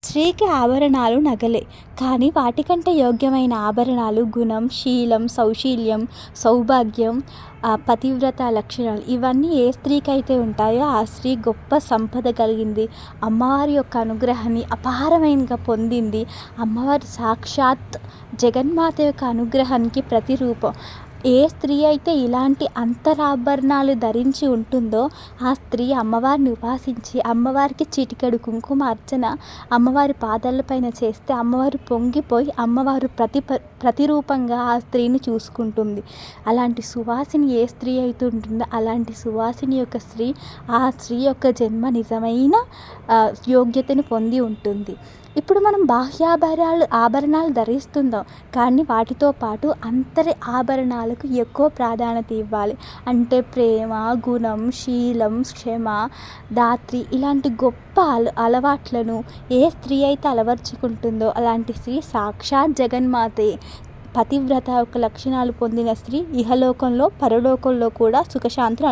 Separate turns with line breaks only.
స్త్రీకి ఆభరణాలు నగలే. కానీ వాటికంటే యోగ్యమైన ఆభరణాలు గుణం, శీలం, సౌశీల్యం, సౌభాగ్యం, పతివ్రత లక్షణాలు ఇవన్నీ ఏ స్త్రీకైతే ఉంటాయో ఆ స్త్రీ గొప్ప సంపద కలిగింది. అమ్మవారి యొక్క అనుగ్రహాన్ని అపారమైనగా పొందింది. అమ్మవారి సాక్షాత్ జగన్మాత యొక్క అనుగ్రహానికి ప్రతిరూపం. ఏ స్త్రీ అయితే ఇలాంటి అంతరాభరణాలు ధరించి ఉంటుందో ఆ స్త్రీ అమ్మవారిని ఉపాసించి అమ్మవారికి చిటికెడు కుంకుమ అర్చన అమ్మవారి పాదాలపైన చేస్తే అమ్మవారు పొంగిపోయి అమ్మవారు ప్రతిరూపంగా ఆ స్త్రీని చూసుకుంటుంది. అలాంటి సువాసిని ఏ స్త్రీ అయితే ఉంటుందో అలాంటి సువాసిని యొక్క స్త్రీ ఆ స్త్రీ యొక్క జన్మ నిజమైన యోగ్యతను పొంది ఉంటుంది. ఇప్పుడు మనం ఆభరణాలు ధరిస్తుందాం, కానీ వాటితో పాటు అంతరి ఆభరణాలకు ఎక్కువ ప్రాధాన్యత ఇవ్వాలి. అంటే ప్రేమ, గుణం, శీలం, క్షమ, దాత్రి ఇలాంటి గొప్ప అలవాట్లను ఏ స్త్రీ అయితే అలవర్చుకుంటుందో అలాంటి స్త్రీ సాక్షాత్ జగన్మాతే. పతివ్రత యొక్క లక్షణాలు పొందిన స్త్రీ ఇహలోకంలో పరలోకంలో కూడా సుఖశాంతులు